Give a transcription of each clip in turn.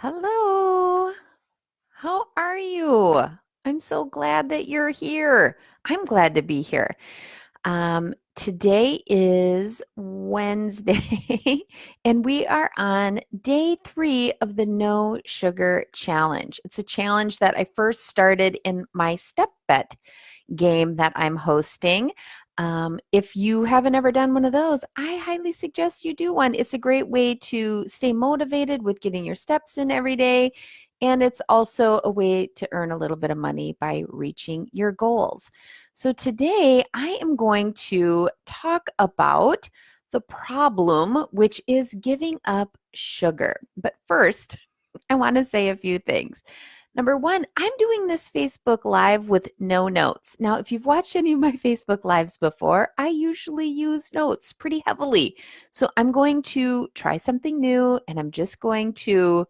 Hello. How are you? I'm so glad that you're here. I'm glad to be here. Today is Wednesday, and we are on day 3 of the No Sugar Challenge. It's a challenge that I first started in my Step Bet game that I'm hosting. If you haven't ever done one of those, I highly suggest you do one. It's a great way to stay motivated with getting your steps in every day. And it's also a way to earn a little bit of money by reaching your goals. So today I am going to talk about the problem, which is giving up sugar. But first, I want to say a few things. Number one, I'm doing this Facebook Live with no notes. Now, if you've watched any of my Facebook Lives before, I usually use notes pretty heavily. So I'm going to try something new and I'm just going to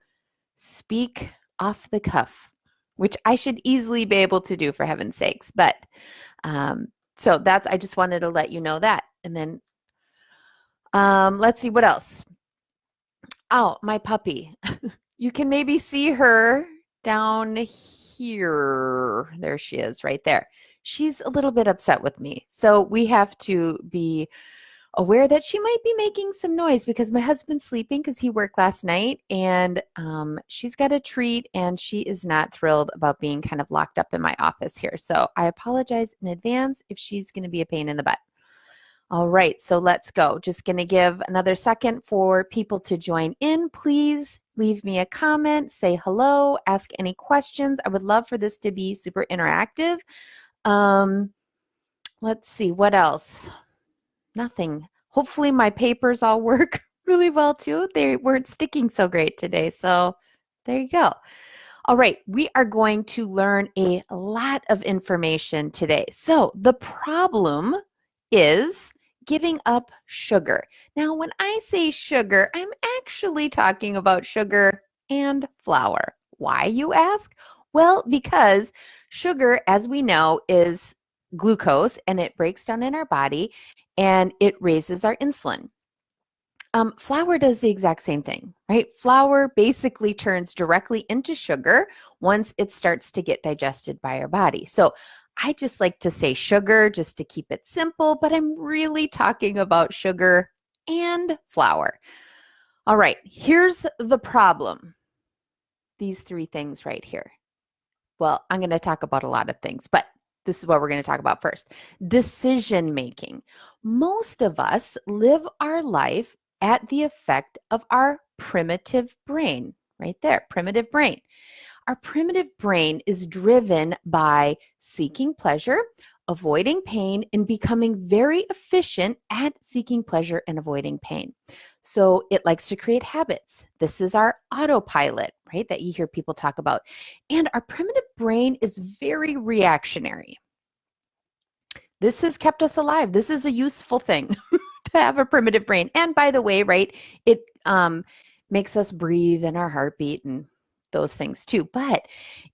speak off the cuff, which I should easily be able to do for heaven's sakes. But so I just wanted to let you know that. And then let's see what else. Oh, my puppy. You can maybe see her down here. There she is right there. She's a little bit upset with me. So we have to be aware that she might be making some noise because my husband's sleeping because he worked last night and she's got a treat and she is not thrilled about being kind of locked up in my office here. So I apologize in advance if she's going to be a pain in the butt. All right, so let's go. Just going to give another second for people to join in. Please leave me a comment, say hello, ask any questions. I would love for this to be super interactive. Let's see, what else? Nothing. Hopefully my papers all work really well too. They weren't sticking so great today, so there you go. All right, we are going to learn a lot of information today. So the problem is giving up sugar. Now, when I say sugar, I'm actually talking about sugar and flour. Why, you ask? Well, because sugar, as we know, is glucose and it breaks down in our body and it raises our insulin. Flour does the exact same thing, right? Flour basically turns directly into sugar once it starts to get digested by our body. So I just like to say sugar just to keep it simple, but I'm really talking about sugar and flour. All right, here's the problem. These 3 things right here. Well, I'm going to talk about a lot of things, but this is what we're going to talk about first. Decision making. Most of us live our life at the effect of our primitive brain, right there, primitive brain. Our primitive brain is driven by seeking pleasure, avoiding pain, and becoming very efficient at seeking pleasure and avoiding pain. So it likes to create habits. This is our autopilot, right, that you hear people talk about. And our primitive brain is very reactionary. This has kept us alive. This is a useful thing to have a primitive brain. And by the way, right, it makes us breathe and our heartbeat and those things too. But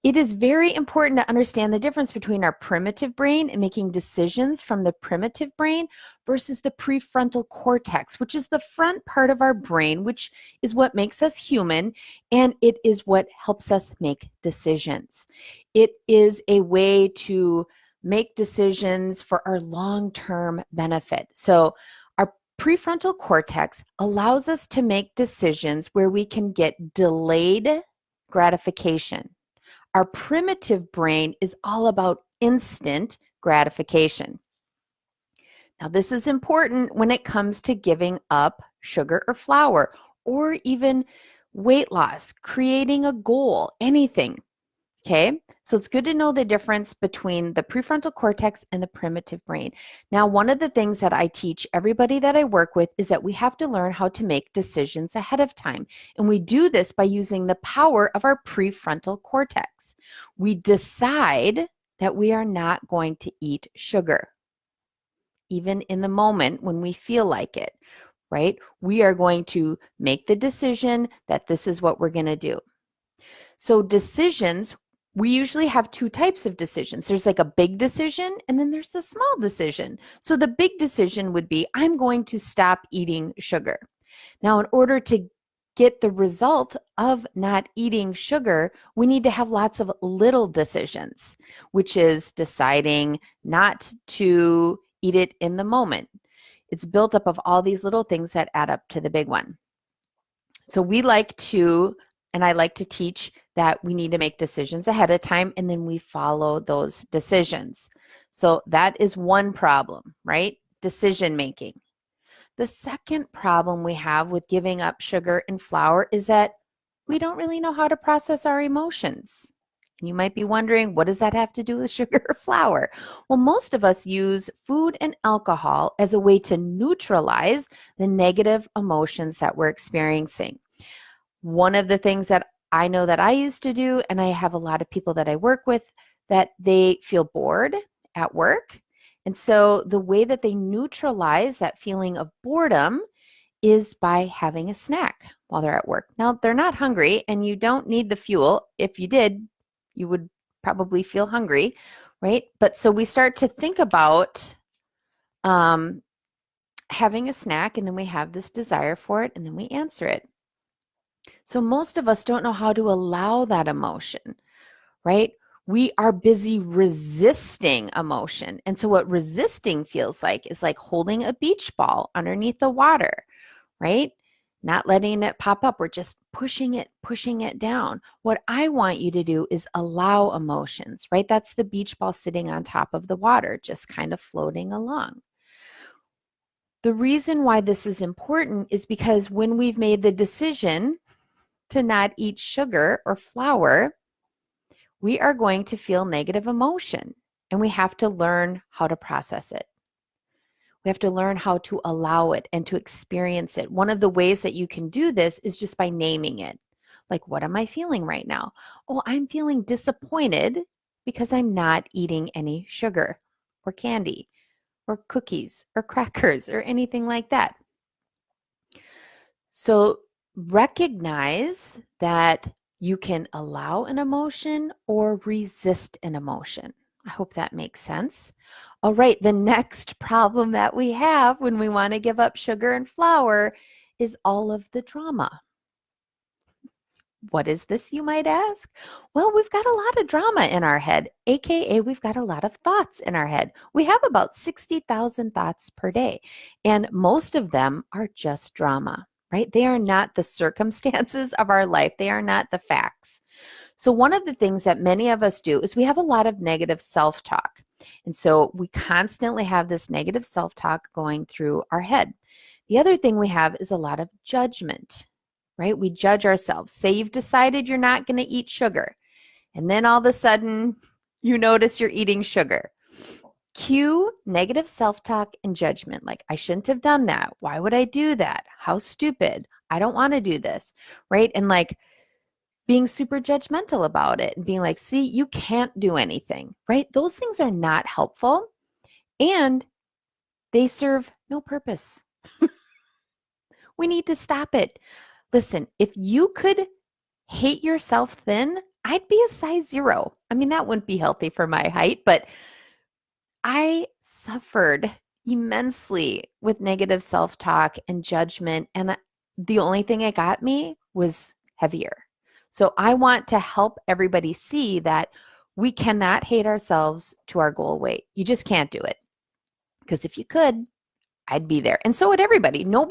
it is very important to understand the difference between our primitive brain and making decisions from the primitive brain versus the prefrontal cortex, which is the front part of our brain, which is what makes us human, and it is what helps us make decisions. It is a way to make decisions for our long-term benefit. So our prefrontal cortex allows us to make decisions where we can get delayed gratification. Our primitive brain is all about instant gratification. Now, this is important when it comes to giving up sugar or flour, or even weight loss, creating a goal, anything. Okay, so it's good to know the difference between the prefrontal cortex and the primitive brain. Now, one of the things that I teach everybody that I work with is that we have to learn how to make decisions ahead of time. And we do this by using the power of our prefrontal cortex. We decide that we are not going to eat sugar, even in the moment when we feel like it, right? We are going to make the decision that this is what we're going to do. So decisions, we usually have 2 types of decisions. There's like a big decision and then there's the small decision. So the big decision would be, I'm going to stop eating sugar. Now, in order to get the result of not eating sugar, we need to have lots of little decisions, which is deciding not to eat it in the moment. It's built up of all these little things that add up to the big one. So we like to, and I like to teach that we need to make decisions ahead of time and then we follow those decisions. So that is one problem, right? Decision making. The second problem we have with giving up sugar and flour is that we don't really know how to process our emotions. And you might be wondering, what does that have to do with sugar or flour? Well, most of us use food and alcohol as a way to neutralize the negative emotions that we're experiencing. One of the things that I know that I used to do, and I have a lot of people that I work with, that they feel bored at work. And so the way that they neutralize that feeling of boredom is by having a snack while they're at work. Now, they're not hungry and you don't need the fuel. If you did, you would probably feel hungry, right? But so we start to think about having a snack and then we have this desire for it and then we answer it. So most of us don't know how to allow that emotion, right? We are busy resisting emotion. And so what resisting feels like is like holding a beach ball underneath the water, right? Not letting it pop up. We're just pushing it down. What I want you to do is allow emotions, right? That's the beach ball sitting on top of the water, just kind of floating along. The reason why this is important is because when we've made the decision to not eat sugar or flour, we are going to feel negative emotion and we have to learn how to process it. We have to learn how to allow it and to experience it. One of the ways that you can do this is just by naming it. Like, what am I feeling right now? Oh, I'm feeling disappointed because I'm not eating any sugar or candy or cookies or crackers or anything like that. So recognize that you can allow an emotion or resist an emotion. I hope that makes sense. All right, the next problem that we have when we want to give up sugar and flour is all of the drama. What is this, you might ask? Well, we've got a lot of drama in our head, aka we've got a lot of thoughts in our head. We have about 60,000 thoughts per day, and most of them are just drama, right? They are not the circumstances of our life. They are not the facts. So one of the things that many of us do is we have a lot of negative self-talk. And so we constantly have this negative self-talk going through our head. The other thing we have is a lot of judgment, right? We judge ourselves. Say you've decided you're not going to eat sugar, and then all of a sudden you notice you're eating sugar. Cue negative self-talk and judgment, like, I shouldn't have done that. Why would I do that? How stupid. I don't want to do this, right? And like being super judgmental about it and being like, see, you can't do anything, right? Those things are not helpful and they serve no purpose. We need to stop it. Listen, if you could hate yourself thin, I'd be a size 0. I mean, that wouldn't be healthy for my height, but I suffered immensely with negative self-talk and judgment. And the only thing it got me was heavier. So I want to help everybody see that we cannot hate ourselves to our goal weight. You just can't do it. Because if you could, I'd be there. And so would everybody. There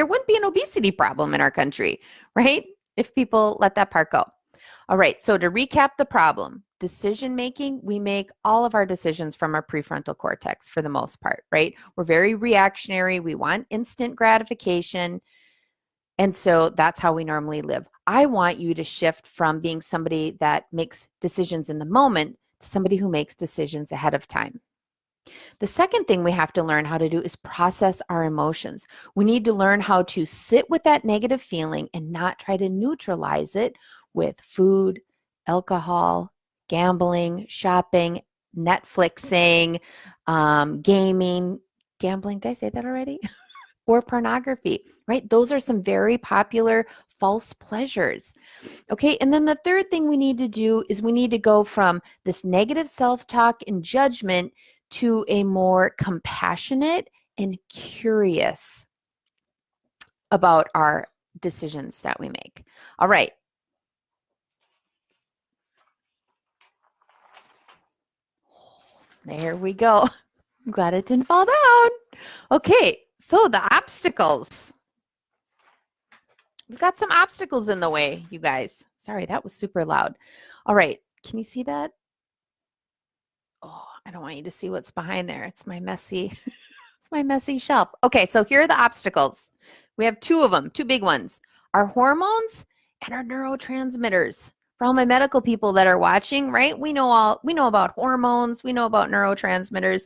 wouldn't be an obesity problem in our country, right? If people let that part go. All right, so to recap the problem, decision making, we make all of our decisions from our prefrontal cortex for the most part, right? We're very reactionary. We want instant gratification. And so that's how we normally live. I want you to shift from being somebody that makes decisions in the moment to somebody who makes decisions ahead of time. The second thing we have to learn how to do is process our emotions. We need to learn how to sit with that negative feeling and not try to neutralize it with food, alcohol, gambling, shopping, Netflixing, gaming, gambling. Did I say that already? Or pornography, right? Those are some very popular false pleasures. Okay, and then the third thing we need to do is we need to go from this negative self-talk and judgment to a more compassionate and curious about our decisions that we make. All right. There we go. I'm glad it didn't fall down. Okay, so the obstacles. We've got some obstacles in the way, you guys. Sorry, that was super loud. All right, can you see that? Oh, I don't want you to see what's behind there. It's my messy, it's my messy shelf. Okay, so here are the obstacles. We have two of them, two big ones. Our hormones and our neurotransmitters. For all my medical people that are watching, right? We know about hormones, we know about neurotransmitters.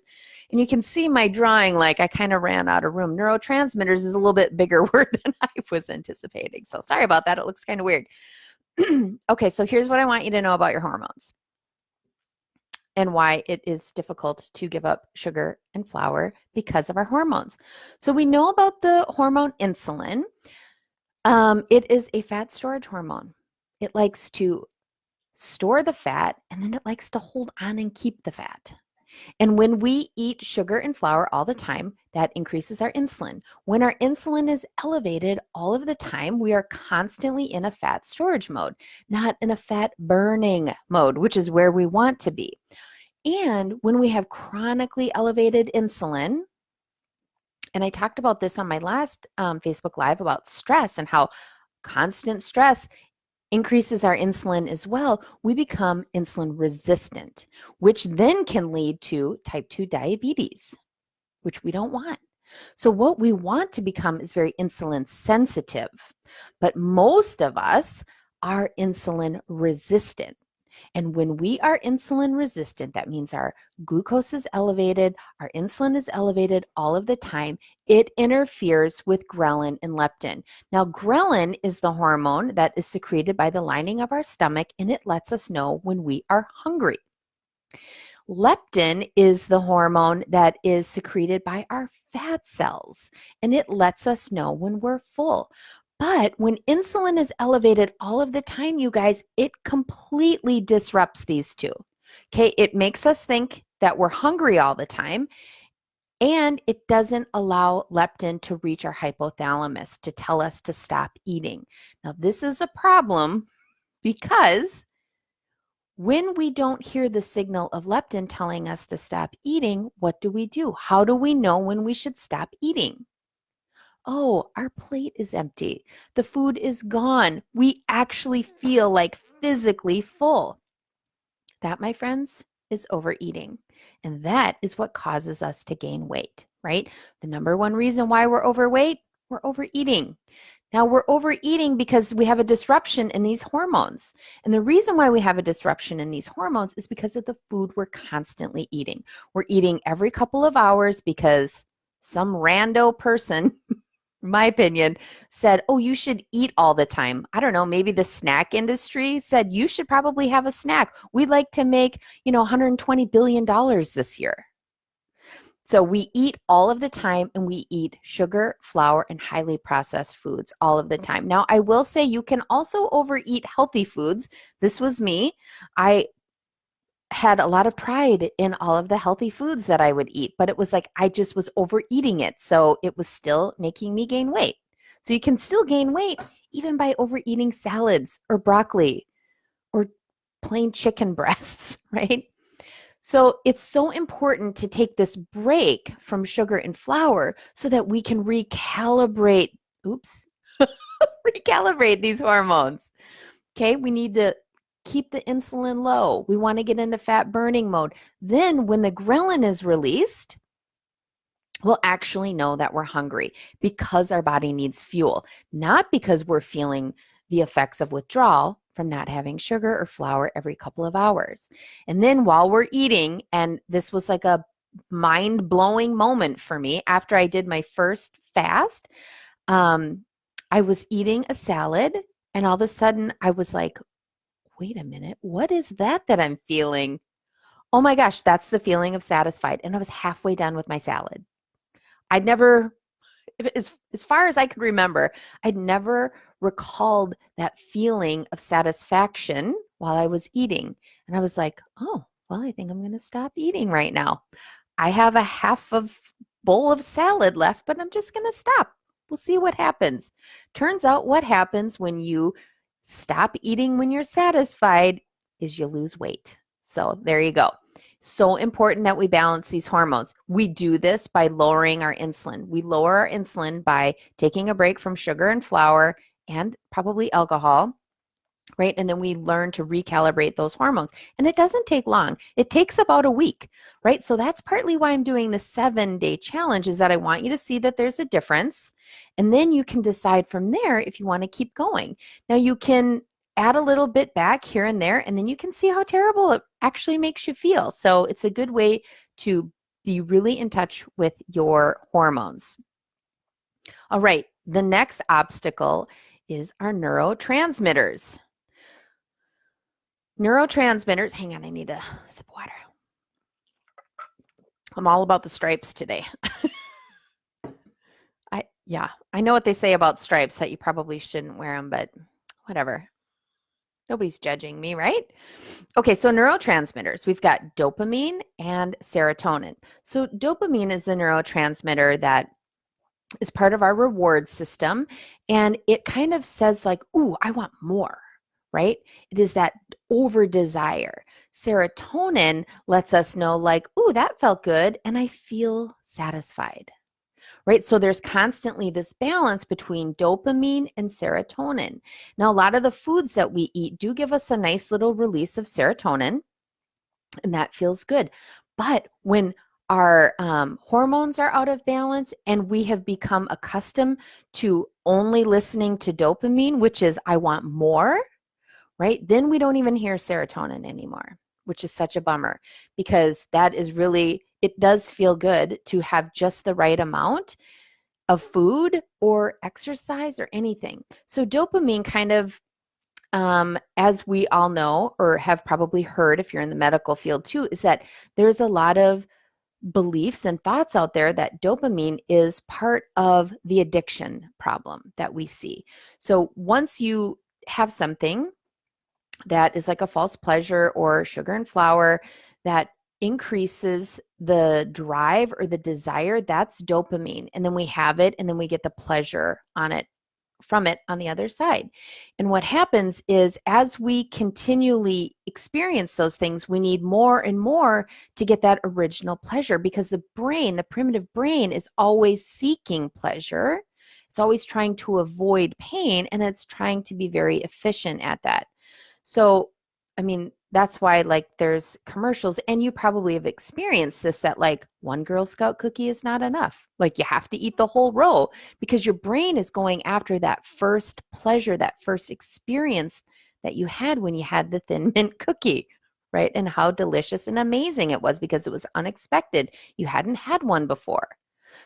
And you can see my drawing, like I kind of ran out of room. Neurotransmitters is a little bit bigger word than I was anticipating. So sorry about that. It looks kind of weird. Okay, so here's what I want you to know about your hormones and why it is difficult to give up sugar and flour because of our hormones. So we know about the hormone insulin. It is a fat storage hormone. It likes to store the fat, and then it likes to hold on and keep the fat. And when we eat sugar and flour all the time, that increases our insulin. When our insulin is elevated all of the time, we are constantly in a fat storage mode, not in a fat burning mode, which is where we want to be. And when we have chronically elevated insulin, and I talked about this on my last Facebook Live about stress and how constant stress increases our insulin as well, we become insulin resistant, which then can lead to type 2 diabetes, which we don't want. So what we want to become is very insulin sensitive, but most of us are insulin resistant. And when we are insulin resistant, that means our glucose is elevated, our insulin is elevated all of the time. It interferes with ghrelin and leptin. Now, ghrelin is the hormone that is secreted by the lining of our stomach, and it lets us know when we are hungry. Leptin is the hormone that is secreted by our fat cells, and it lets us know when we're full. But when insulin is elevated all of the time, you guys, it completely disrupts these two. Okay, it makes us think that we're hungry all the time, and it doesn't allow leptin to reach our hypothalamus to tell us to stop eating. Now, this is a problem because when we don't hear the signal of leptin telling us to stop eating, what do? How do we know when we should stop eating? Oh, our plate is empty. The food is gone. We actually feel like physically full. That, my friends, is overeating. And that is what causes us to gain weight, right? The number one reason why we're overweight, we're overeating. Now, we're overeating because we have a disruption in these hormones. And the reason why we have a disruption in these hormones is because of the food we're constantly eating. We're eating every couple of hours because some rando person in my opinion, said, oh, you should eat all the time. I don't know, maybe the snack industry said you should probably have a snack. We'd like to make, $120 billion this year. So we eat all of the time, and we eat sugar, flour, and highly processed foods all of the time. Now, I will say you can also overeat healthy foods. This was me. I had a lot of pride in all of the healthy foods that I would eat, but it was like I just was overeating it. So it was still making me gain weight. So you can still gain weight even by overeating salads or broccoli or plain chicken breasts, right? So it's so important to take this break from sugar and flour so that we can recalibrate these hormones. Okay, we need to keep the insulin low. We want to get into fat burning mode. Then when the ghrelin is released, we'll actually know that we're hungry because our body needs fuel, not because we're feeling the effects of withdrawal from not having sugar or flour every couple of hours. And then while we're eating, and this was like a mind-blowing moment for me after I did my first fast, I was eating a salad, and all of a sudden I was like, wait a minute, what is that I'm feeling? Oh my gosh, that's the feeling of satisfied. And I was halfway done with my salad. I'd never, as far as I could remember, I'd never recalled that feeling of satisfaction while I was eating. And I was like, oh, well, I think I'm going to stop eating right now. I have a half of bowl of salad left, but I'm just going to stop. We'll see what happens. Turns out what happens when you stop eating when you're satisfied is you lose weight. So there you go. So important that we balance these hormones. We do this by lowering our insulin. We lower our insulin by taking a break from sugar and flour and probably alcohol, right? And then we learn to recalibrate those hormones. And it doesn't take long. It takes about a week, right? So that's partly why I'm doing the 7-day challenge, is that I want you to see that there's a difference. And then you can decide from there if you want to keep going. Now you can add a little bit back here and there, and then you can see how terrible it actually makes you feel. So it's a good way to be really in touch with your hormones. All right, the next obstacle is our neurotransmitters. Neurotransmitters, hang on, I need a sip of water. I'm all about the stripes today. I know what they say about stripes, that you probably shouldn't wear them, but whatever. Nobody's judging me, right? Okay, so neurotransmitters. We've got dopamine and serotonin. So dopamine is the neurotransmitter that is part of our reward system, and it kind of says like, ooh, I want more, right? It is that over desire. Serotonin lets us know like, ooh, that felt good, and I feel satisfied. Right? So there's constantly this balance between dopamine and serotonin. Now, a lot of the foods that we eat do give us a nice little release of serotonin, and that feels good. But when our hormones are out of balance and we have become accustomed to only listening to dopamine, which is I want more, right? Then we don't even hear serotonin anymore, which is such a bummer, because that is really, it does feel good to have just the right amount of food or exercise or anything. So dopamine kind of, as we all know or have probably heard if you're in the medical field too, is that there's a lot of beliefs and thoughts out there that dopamine is part of the addiction problem that we see. So once you have something that is like a false pleasure or sugar and flour that increases the drive or the desire, that's dopamine. And then we have it, and then we get the pleasure on it from it on the other side. And what happens is, as we continually experience those things, we need more and more to get that original pleasure, because the brain, the primitive brain, is always seeking pleasure. It's always trying to avoid pain, and it's trying to be very efficient at that. So, I mean, that's why like there's commercials, and you probably have experienced this, that like one Girl Scout cookie is not enough. Like you have to eat the whole row, because your brain is going after that first pleasure, that first experience that you had when you had the Thin Mint cookie, right? And how delicious and amazing it was, because it was unexpected. You hadn't had one before.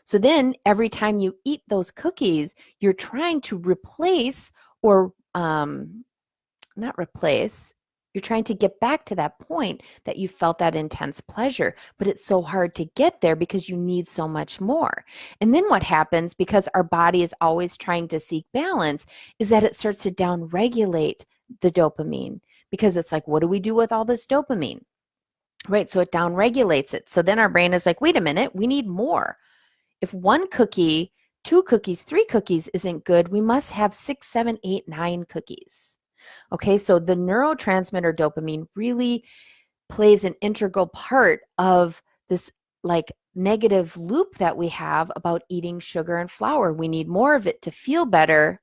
So then every time you eat those cookies, you're trying to replace or not replace, you're trying to get back to that point that you felt that intense pleasure, but it's so hard to get there because you need so much more. And then what happens, because our body is always trying to seek balance, is that it starts to downregulate the dopamine, because it's like, what do we do with all this dopamine? Right? So it downregulates it. So then our brain is like, wait a minute, we need more. If one cookie, 2 cookies, 3 cookies isn't good, we must have 6, 7, 8, 9 cookies. Okay, so the neurotransmitter dopamine really plays an integral part of this like negative loop that we have about eating sugar and flour. We need more of it to feel better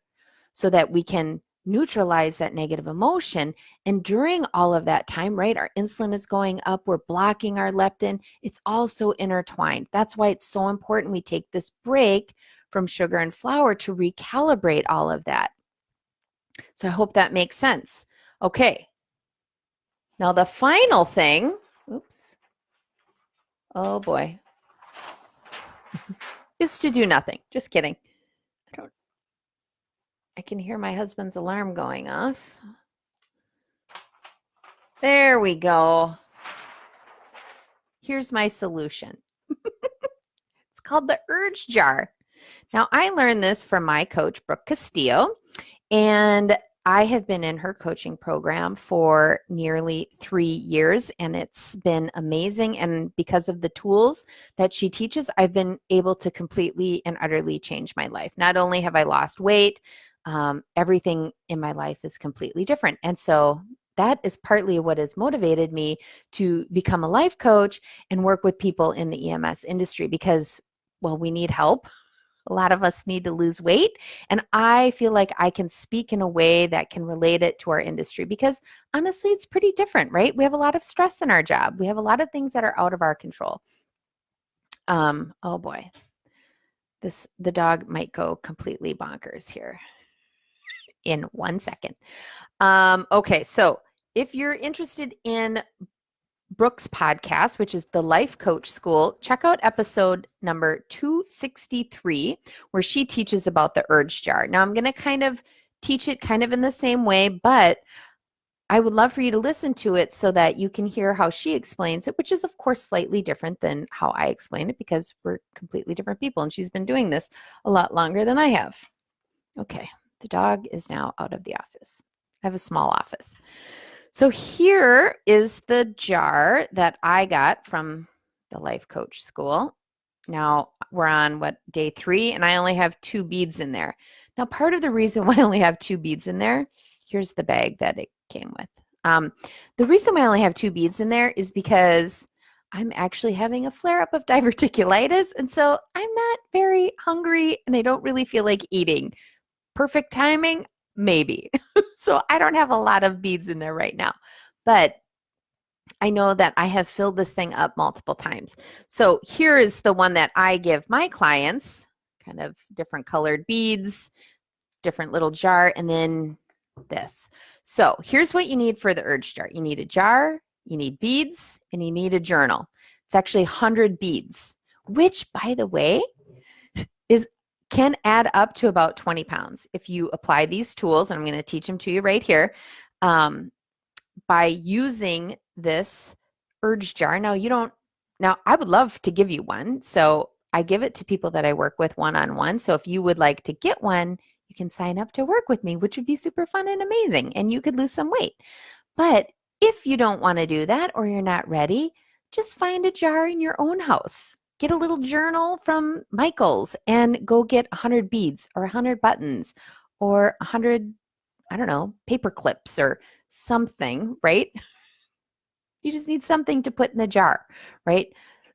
so that we can neutralize that negative emotion. And during all of that time, right, our insulin is going up, we're blocking our leptin. It's all so intertwined. That's why it's so important we take this break from sugar and flour to recalibrate all of that. So I hope that makes sense. Okay. Now the final thing, oops. Oh boy. Is to do nothing. Just kidding. I can hear my husband's alarm going off. There we go. Here's my solution. It's called the Urge Jar. Now I learned this from my coach, Brooke Castillo. And I have been in her coaching program for nearly 3 years, and it's been amazing. And because of the tools that she teaches, I've been able to completely and utterly change my life. Not only have I lost weight, everything in my life is completely different. And so that is partly what has motivated me to become a life coach and work with people in the EMS industry because, well, we need help. A lot of us need to lose weight. And I feel like I can speak in a way that can relate it to our industry because honestly, it's pretty different, right? We have a lot of stress in our job. We have a lot of things that are out of our control. Oh boy, the dog might go completely bonkers here in 1 second. Okay, so if you're interested in Brooke's podcast, which is the Life Coach School, check out episode number 263, where she teaches about the urge jar. Now, I'm going to kind of teach it kind of in the same way, but I would love for you to listen to it so that you can hear how she explains it, which is, of course, slightly different than how I explain it because we're completely different people, and she's been doing this a lot longer than I have. Okay, the dog is now out of the office. I have a small office. So here is the jar that I got from the Life Coach School. Now we're on day 3, and I only have 2 beads in there. Now, part of the reason why I only have 2 beads in there, here's the bag that it came with. The reason why I only have 2 beads in there is because I'm actually having a flare-up of diverticulitis, and so I'm not very hungry, and I don't really feel like eating. Perfect timing? Maybe. So I don't have a lot of beads in there right now, but I know that I have filled this thing up multiple times. So here is the one that I give my clients, kind of different colored beads, different little jar, and then this. So here's what you need for the urge jar. You need a jar, you need beads, and you need a journal. It's actually 100 beads, which, by the way, can add up to about 20 pounds if you apply these tools, and I'm going to teach them to you right here, by using this urge jar. Now, I would love to give you one. So I give it to people that I work with one-on-one. So if you would like to get one, you can sign up to work with me, which would be super fun and amazing, and you could lose some weight. But if you don't want to do that or you're not ready, just find a jar in your own house. Get a little journal from Michael's and go get 100 beads or 100 buttons or 100, I don't know, paper clips or something, right? You just need something to put in the jar, right?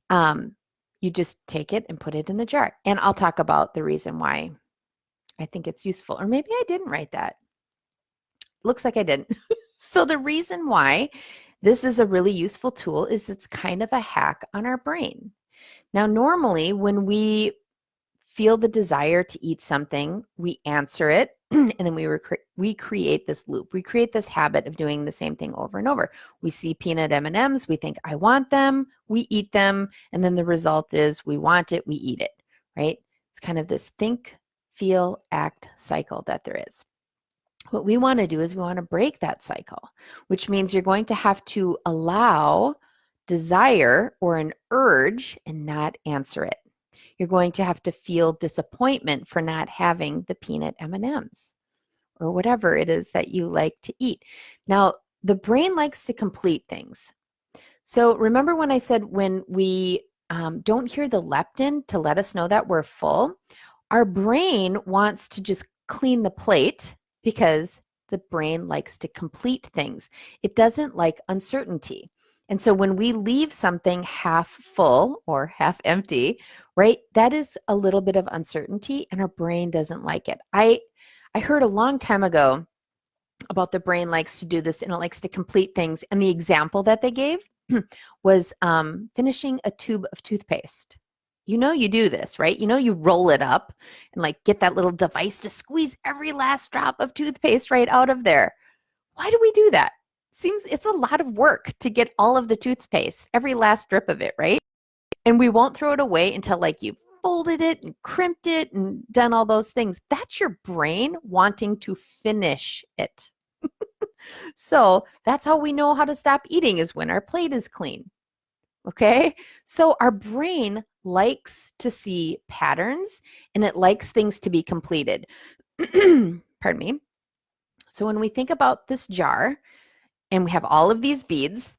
You just take it and put it in the jar. And I'll talk about the reason why I think it's useful. Or maybe I didn't write that. Looks like I didn't. So the reason why this is a really useful tool is it's kind of a hack on our brain. Now, normally when we feel the desire to eat something, we answer it, and then we create this loop. We create this habit of doing the same thing over and over. We see peanut M&Ms, we think, I want them, we eat them, and then the result is we want it, we eat it, right? It's kind of this think, feel, act cycle that there is. What we want to do is we want to break that cycle, which means you're going to have to allow desire or an urge and not answer it. You're going to have to feel disappointment for not having the peanut M&Ms or whatever it is that you like to eat. Now, the brain likes to complete things. So remember when I said when we don't hear the leptin to let us know that we're full, our brain wants to just clean the plate because the brain likes to complete things. It doesn't like uncertainty. And so when we leave something half full or half empty, right, that is a little bit of uncertainty and our brain doesn't like it. I heard a long time ago about the brain likes to do this and it likes to complete things. And the example that they gave was finishing a tube of toothpaste. You do this, right? You roll it up and like get that little device to squeeze every last drop of toothpaste right out of there. Why do we do that? Seems it's a lot of work to get all of the toothpaste, every last drip of it, right? And we won't throw it away until like you've folded it and crimped it and done all those things. That's your brain wanting to finish it. So that's how we know how to stop eating is when our plate is clean. Okay, so our brain likes to see patterns and it likes things to be completed. Pardon me. So when we think about this jar and we have all of these beads,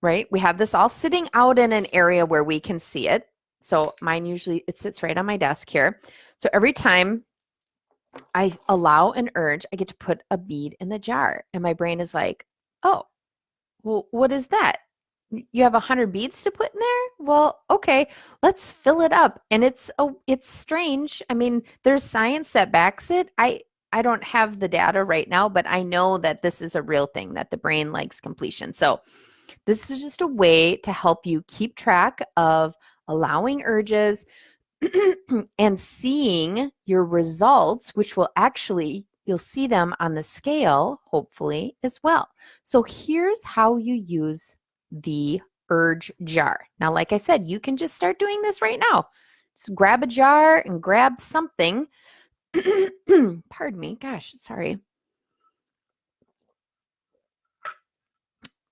right? We have this all sitting out in an area where we can see it. So mine usually, it sits right on my desk here. So every time I allow an urge, I get to put a bead in the jar. And my brain is like, oh, well, what is that? You have 100 beads to put in there? Well, okay, let's fill it up. And it's strange. I mean, there's science that backs it. I don't have the data right now, but I know that this is a real thing, that the brain likes completion. So this is just a way to help you keep track of allowing urges and seeing your results, which will actually, you'll see them on the scale, hopefully, as well. So here's how you use the urge jar. Now, like I said, you can just start doing this right now. Just grab a jar and grab something. Pardon me. Gosh, sorry.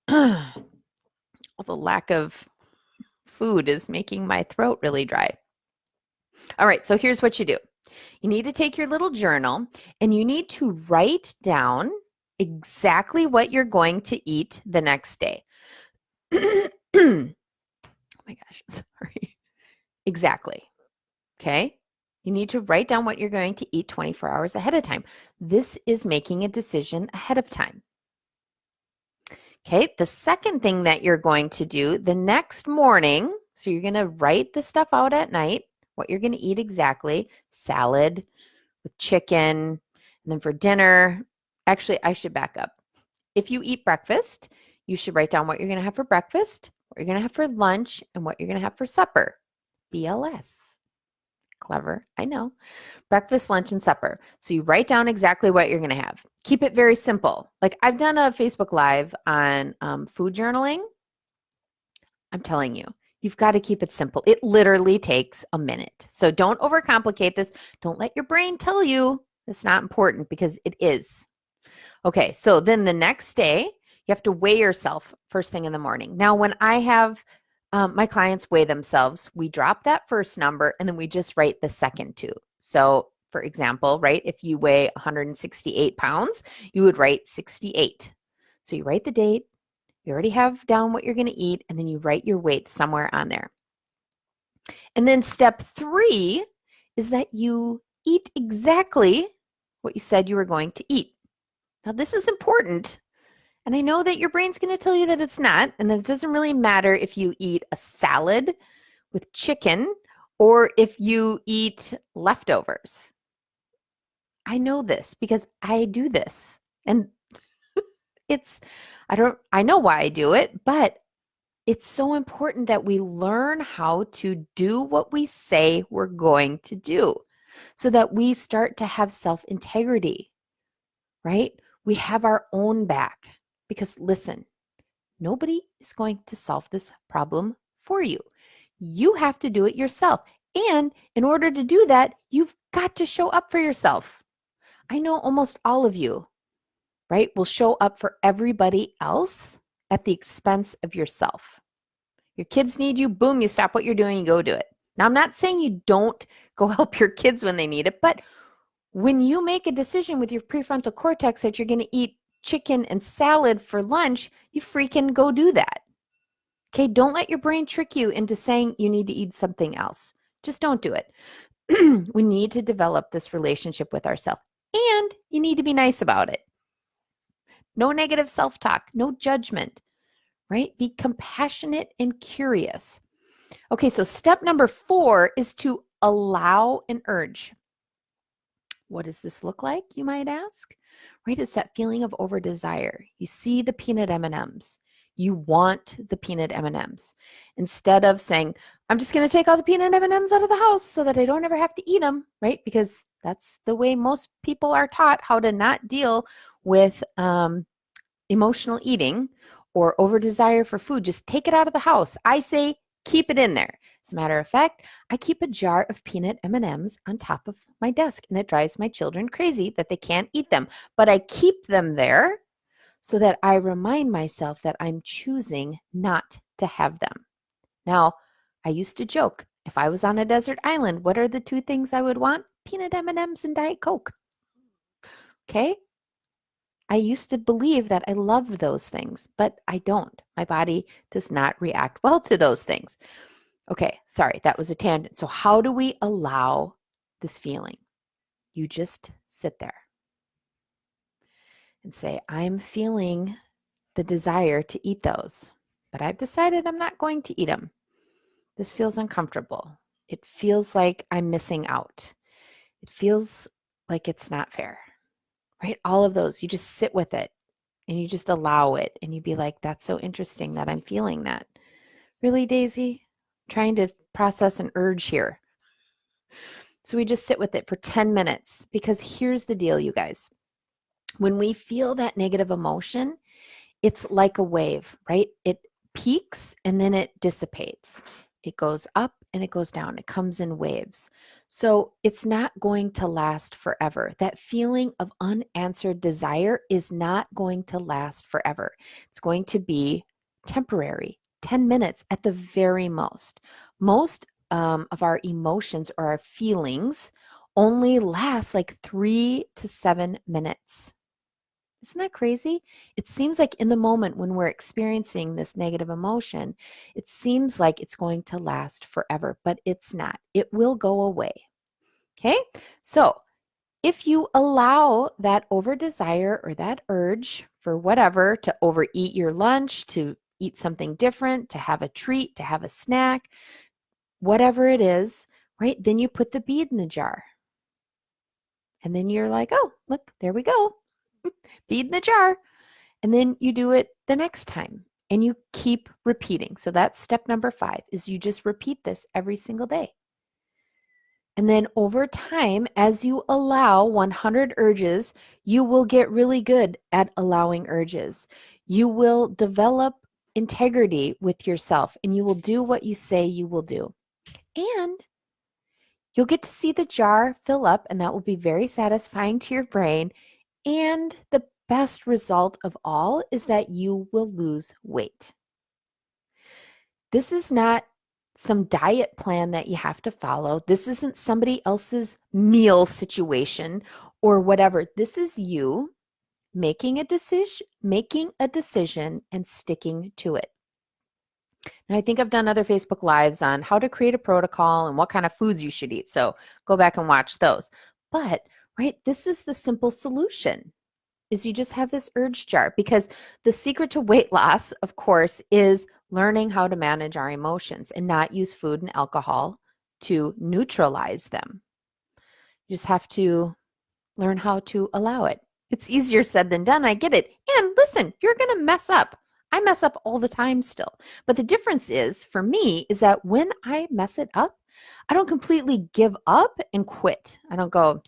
All the lack of food is making my throat really dry. All right, so here's what you do. You need to take your little journal and you need to write down exactly what you're going to eat the next day. Oh my gosh, sorry. Exactly. Okay. You need to write down what you're going to eat 24 hours ahead of time. This is making a decision ahead of time. Okay. The second thing that you're going to do the next morning, so you're going to write the stuff out at night, what you're going to eat exactly, salad with chicken, and then for dinner, actually, I should back up. If you eat breakfast, you should write down what you're going to have for breakfast, what you're going to have for lunch, and what you're going to have for supper. BLS. Clever, I know. Breakfast, lunch, and supper. So you write down exactly what you're going to have. Keep it very simple. Like I've done a Facebook Live on food journaling. I'm telling you, you've got to keep it simple. It literally takes a minute. So don't overcomplicate this. Don't let your brain tell you it's not important, because it is. Okay, so then the next day, you have to weigh yourself first thing in the morning. Now, when I have my clients weigh themselves, we drop that first number and then we just write the second two. So, for example, right, if you weigh 168 pounds, you would write 68. So you write the date, you already have down what you're going to eat, and then you write your weight somewhere on there. And then step 3 is that you eat exactly what you said you were going to eat. Now, this is important. And I know that your brain's going to tell you that it's not, and that it doesn't really matter if you eat a salad with chicken or if you eat leftovers. I know this because I do this. And I know why I do it, but it's so important that we learn how to do what we say we're going to do so that we start to have self-integrity, right? We have our own back. Because listen, nobody is going to solve this problem for you. You have to do it yourself. And in order to do that, you've got to show up for yourself. I know almost all of you, right, will show up for everybody else at the expense of yourself. Your kids need you, boom, you stop what you're doing, you go do it. Now, I'm not saying you don't go help your kids when they need it, but when you make a decision with your prefrontal cortex that you're going to eat chicken and salad for lunch, you freaking go do that. Okay, don't let your brain trick you into saying you need to eat something else. Just don't do it. We need to develop this relationship with ourselves, and you need to be nice about it. No negative self-talk, no judgment, right? Be compassionate and curious. Okay, so step number 4 is to allow an urge. What does this look like, you might ask? Right, it's that feeling of over desire. You see the peanut M&Ms. You want the peanut M&Ms. Instead of saying, I'm just going to take all the peanut M&Ms out of the house so that I don't ever have to eat them, right? Because that's the way most people are taught how to not deal with emotional eating or over desire for food. Just take it out of the house. I say keep it in there. As a matter of fact, I keep a jar of peanut M&Ms on top of my desk, and it drives my children crazy that they can't eat them. But I keep them there so that I remind myself that I'm choosing not to have them. Now, I used to joke, if I was on a desert island, what are the 2 things I would want? Peanut M&Ms and Diet Coke. Okay? I used to believe that I loved those things, but I don't. My body does not react well to those things. Okay, sorry, that was a tangent. So how do we allow this feeling? You just sit there and say, I'm feeling the desire to eat those, but I've decided I'm not going to eat them. This feels uncomfortable. It feels like I'm missing out. It feels like it's not fair, right? All of those, you just sit with it and you just allow it. And you be like, that's so interesting that I'm feeling that. Really, Daisy? Trying to process an urge here. So we just sit with it for 10 minutes because here's the deal, you guys. When we feel that negative emotion, it's like a wave, right? It peaks and then it dissipates. It goes up and it goes down. It comes in waves. So it's not going to last forever. That feeling of unanswered desire is not going to last forever. It's going to be temporary, 10 minutes at the very most. Most of our emotions or our feelings only last like 3 to 7 minutes. Isn't that crazy? It seems like in the moment when we're experiencing this negative emotion, it seems like it's going to last forever, but it's not. It will go away. Okay? So if you allow that over desire or that urge for whatever to overeat your lunch, to eat something different, to have a treat, to have a snack, whatever it is, right? Then you put the bead in the jar. And then you're like, oh, look, there we go. Bead in the jar. And then you do it the next time and you keep repeating. So that's step number 5 is you just repeat this every single day. And then over time, as you allow 100 urges, you will get really good at allowing urges. You will develop integrity with yourself and you will do what you say you will do. And you'll get to see the jar fill up, and that will be very satisfying to your brain. And the best result of all is that you will lose weight. This is not some diet plan that you have to follow. This isn't somebody else's meal situation or whatever. This is you making a decision and sticking to it. Now, I think I've done other Facebook Lives on how to create a protocol and what kind of foods you should eat. So go back and watch those. But, right, this is the simple solution. Is you just have this urge jar, because the secret to weight loss, of course, is learning how to manage our emotions and not use food and alcohol to neutralize them. You just have to learn how to allow it. It's easier said than done. I get it. And listen, you're going to mess up. I mess up all the time still. But the difference is, for me, is that when I mess it up, I don't completely give up and quit. I don't go,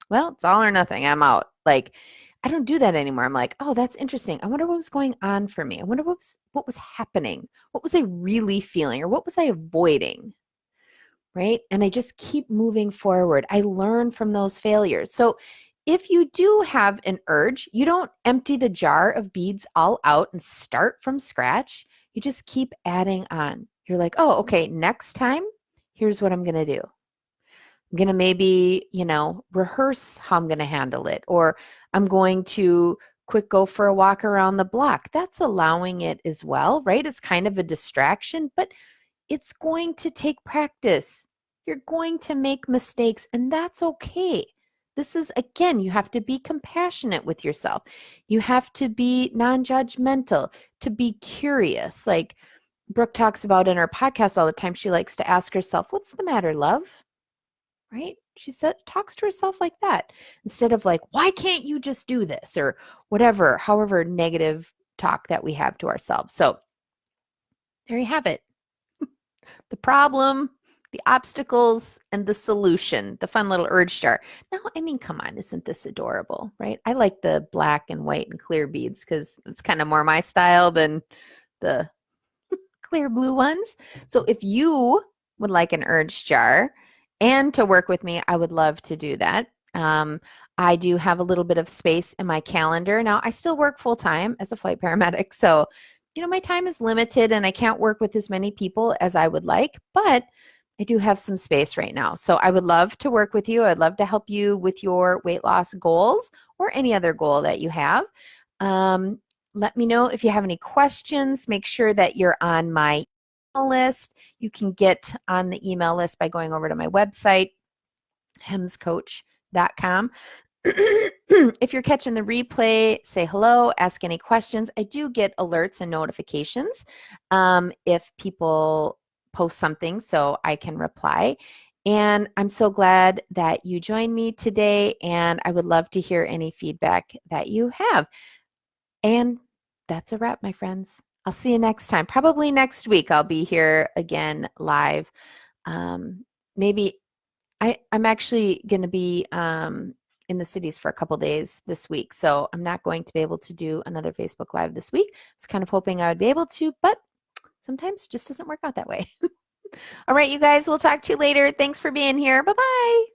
well, it's all or nothing. I'm out. Like, I don't do that anymore. I'm like, oh, that's interesting. I wonder what was going on for me. I wonder what was happening. What was I really feeling, or what was I avoiding? Right? And I just keep moving forward. I learn from those failures. So if you do have an urge, you don't empty the jar of beads all out and start from scratch. You just keep adding on. You're like, oh, okay, next time, here's what I'm going to do. I'm going to maybe, rehearse how I'm going to handle it, or I'm going to quick go for a walk around the block. That's allowing it as well, right? It's kind of a distraction, but it's going to take practice. You're going to make mistakes, and that's okay. This is, again, you have to be compassionate with yourself. You have to be non-judgmental, to be curious. Like Brooke talks about in her podcast all the time, she likes to ask herself, what's the matter, love? Right? She talks to herself like that, instead of like, why can't you just do this, or whatever, however negative talk that we have to ourselves. So there you have it. The problem, the obstacles, and the solution, the fun little urge jar. Now, I mean, come on, isn't this adorable, right? I like the black and white and clear beads because it's kind of more my style than the clear blue ones. So if you would like an urge jar and to work with me, I would love to do that. I do have a little bit of space in my calendar. Now, I still work full time as a flight paramedic, so my time is limited and I can't work with as many people as I would like, but I do have some space right now. So I would love to work with you. I'd love to help you with your weight loss goals or any other goal that you have. Let me know if you have any questions. Make sure that you're on my email list. You can get on the email list by going over to my website, hemscoach.com. If you're catching the replay, say hello, ask any questions. I do get alerts and notifications if people post something so I can reply. And I'm so glad that you joined me today, and I would love to hear any feedback that you have. And that's a wrap, my friends. I'll see you next time. Probably next week I'll be here again live. Maybe I'm actually going to be in the cities for a couple days this week, so I'm not going to be able to do another Facebook Live this week. I was kind of hoping I would be able to, but sometimes it just doesn't work out that way. All right, you guys, we'll talk to you later. Thanks for being here. Bye-bye.